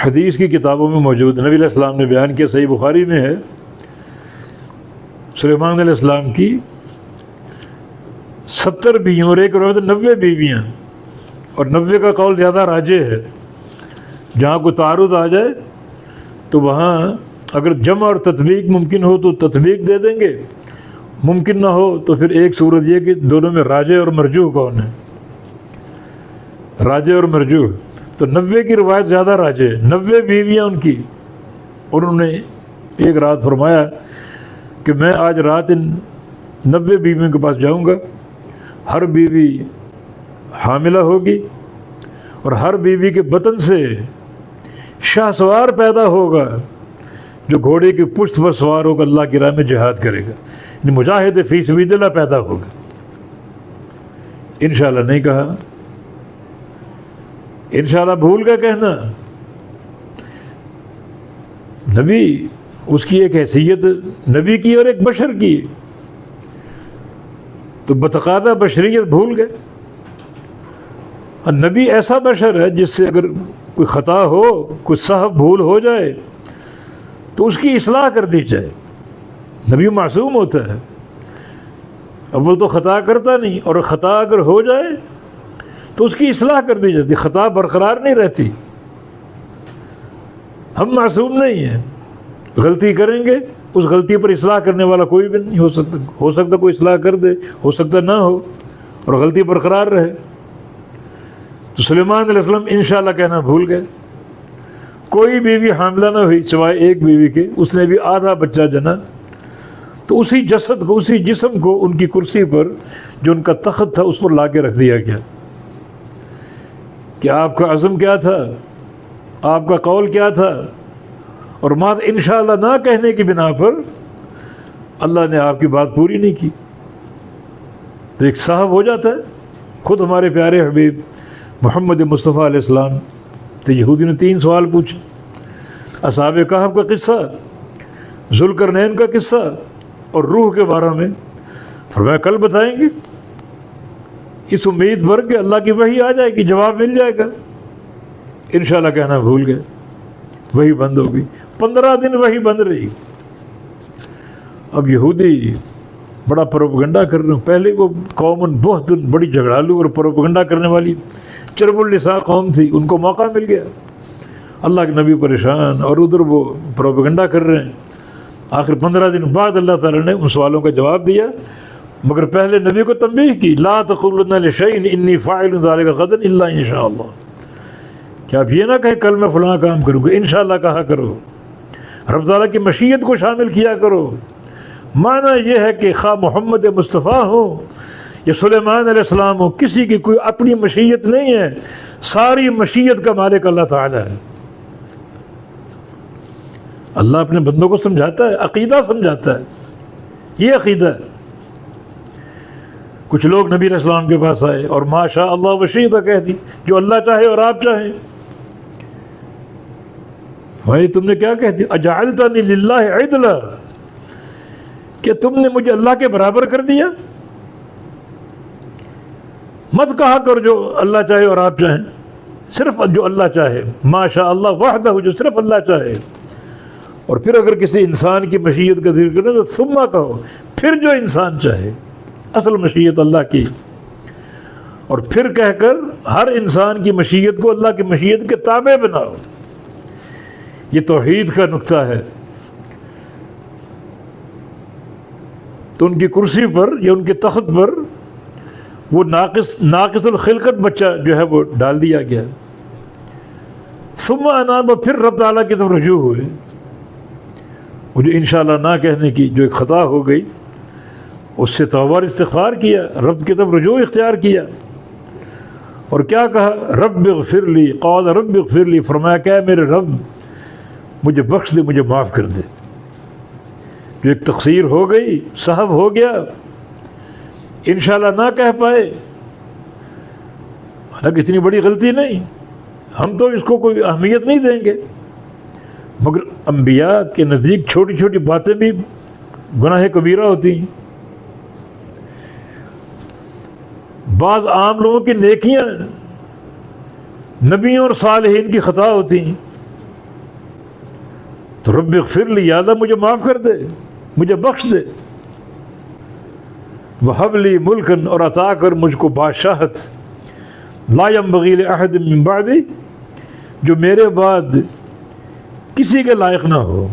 حدیث کی کتابوں میں موجود ہے، نبی علیہ السلام نے بیان کیا، صحیح بخاری میں ہے، سلیمان علیہ السلام کی 70 بیویاں اور ایک روایت 90 بیویاں، اور 90 کا قول زیادہ راجح ہے۔ جہاں کوئی تعارض آ جائے تو وہاں اگر جمع اور تطبیق ممکن ہو تو تطبیق دے دیں گے، ممکن نہ ہو تو پھر ایک صورت یہ کہ دونوں میں راجح اور مرجوح کون ہے، راجح اور مرجوح، تو 90 کی روایت زیادہ راجح ہے، 90 بیویاں ان کی، اور انہوں نے ایک رات فرمایا کہ میں آج رات ان 90 بیویوں کے پاس جاؤں گا، ہر بیوی حاملہ ہوگی اور ہر بیوی کے بطن سے شاہ سوار پیدا ہوگا جو گھوڑے کی پشت پر سوار ہوگا، اللہ کی راہ میں جہاد کرے گا، یعنی مجاہد فی سبیل اللہ پیدا ہوگا۔ انشاءاللہ نہیں کہا، انشاءاللہ بھول گیا کہنا۔ نبی، اس کی ایک حیثیت نبی کی اور ایک بشر کی، تو بتقاضا بشریت بھول گئے۔ اور نبی ایسا بشر ہے جس سے اگر کوئی خطا ہو، کوئی سہو بھول ہو جائے تو اس کی اصلاح کر دی جائے۔ نبی معصوم ہوتا ہے، اول تو خطا کرتا نہیں، اور خطا اگر ہو جائے تو اس کی اصلاح کر دی جاتی، خطا برقرار نہیں رہتی۔ ہم معصوم نہیں ہیں، غلطی کریں گے، اس غلطی پر اصلاح کرنے والا کوئی بھی نہیں ہو سکتا کوئی اصلاح کر دے، ہو سکتا نہ ہو، اور غلطی برقرار رہے۔ تو سلیمان علیہ السلام انشاءاللہ کہنا بھول گئے۔ کوئی بیوی حاملہ نہ ہوئی سوائے ایک بیوی کے، اس نے بھی آدھا بچہ جنا، تو اسی جسد کو، اسی جسم کو ان کی کرسی پر جو ان کا تخت تھا اس پر لا کے رکھ دیا گیا کہ آپ کا عزم کیا تھا، آپ کا قول کیا تھا، اور مات انشاءاللہ نہ کہنے کی بنا پر اللہ نے آپ کی بات پوری نہیں کی، تو ایک صاحب ہو جاتا ہے۔ خود ہمارے پیارے حبیب محمد مصطفیٰ علیہ السلام، تو یہودی نے 3 سوال پوچھے، اصحاب کہف کا قصہ، ذوالقرنین کا قصہ اور روح کے بارے میں، فرمایا کل بتائیں گے، اس امید پر کہ اللہ کی وحی آ جائے گی، جواب مل جائے گا۔ انشاءاللہ کہنا بھول گئے، وحی بند ہو گئی، 15 دن وحی بند رہی۔ اب یہودی بڑا پروپگنڈا کر رہے ہیں، پہلے وہ قوم بہت بڑی جھگڑالو اور پروپگنڈا کرنے والی چرب اللسان قوم تھی، ان کو موقع مل گیا، اللہ کے نبی پریشان، اور ادھر وہ پروپگنڈا کر رہے ہیں۔ آخر 15 دن بعد اللہ تعالیٰ نے ان سوالوں کا جواب دیا، مگر پہلے نبی کو تنبیہ کی، لا تقولن لشیء انی فاعل ذلک غدا الا ان شاء اللہ، کہ آپ یہ نہ کہیں کل میں فلاں کام کروں گا، انشاءاللہ کہا کرو، رب تعالیٰ کی مشیت کو شامل کیا کرو۔ معنی یہ ہے کہ خواہ محمد مصطفیٰ ہو یا سلیمان علیہ السلام ہو، کسی کی کوئی اپنی مشیت نہیں ہے، ساری مشیت کا مالک اللہ تعالیٰ ہے۔ اللہ اپنے بندوں کو سمجھاتا ہے، عقیدہ سمجھاتا ہے، یہ عقیدہ ہے۔ کچھ لوگ نبی علیہ السلام کے پاس آئے اور ما شاء اللہ وشئت کہہ دی، جو اللہ چاہے اور آپ چاہیں۔ بھائی تم نے کیا کہہ دیا، اجعلتنی للہ عدلا، کہ تم نے مجھے اللہ کے برابر کر دیا؟ مت کہا کر جو اللہ چاہے اور آپ چاہیں، صرف جو اللہ چاہے، ما شاء اللہ وحدہ، جو صرف اللہ چاہے۔ اور پھر اگر کسی انسان کی مشیت کا ذکر کریں تو ثم کہو، پھر جو انسان چاہے، اصل مشیت اللہ کی، اور پھر کہہ کر ہر انسان کی مشیت کو اللہ کی مشیت کے تابع بناؤ۔ یہ توحید کا نقطہ ہے۔ تو ان کی کرسی پر یا ان کے تخت پر وہ ناقص الخلقت بچہ جو ہے وہ ڈال دیا گیا۔ ثم اناب، پھر رب تعالیٰ کی طرف رجوع ہوئے، وہ جو انشاءاللہ نہ کہنے کی جو ایک خطا ہو گئی اس سے توبہ اور استغفار کیا، رب کی طرف رجوع اختیار کیا، اور کیا کہا، رب اغفر لی، قال رب اغفر لی، فرمایا کہ میرے رب مجھے بخش دے، مجھے معاف کر دے۔ جو ایک تقصیر ہو گئی، سہو ہو گیا، انشاءاللہ نہ کہہ پائے، حالانکہ اتنی بڑی غلطی نہیں، ہم تو اس کو کوئی اہمیت نہیں دیں گے، مگر انبیاء کے نزدیک چھوٹی چھوٹی باتیں بھی گناہ کبیرہ ہوتی ہیں۔ بعض عام لوگوں کی نیکیاں نبیوں اور صالحین کی خطا ہوتی ہیں، تو رب اغفر لی، یا اللہ مجھے معاف کر دے، مجھے بخش دے، وہب لی ملکن، اور عطا کر مجھ کو بادشاہت، لا ينبغی لأحد من بعدی، جو میرے بعد کسی کے لائق نہ ہو۔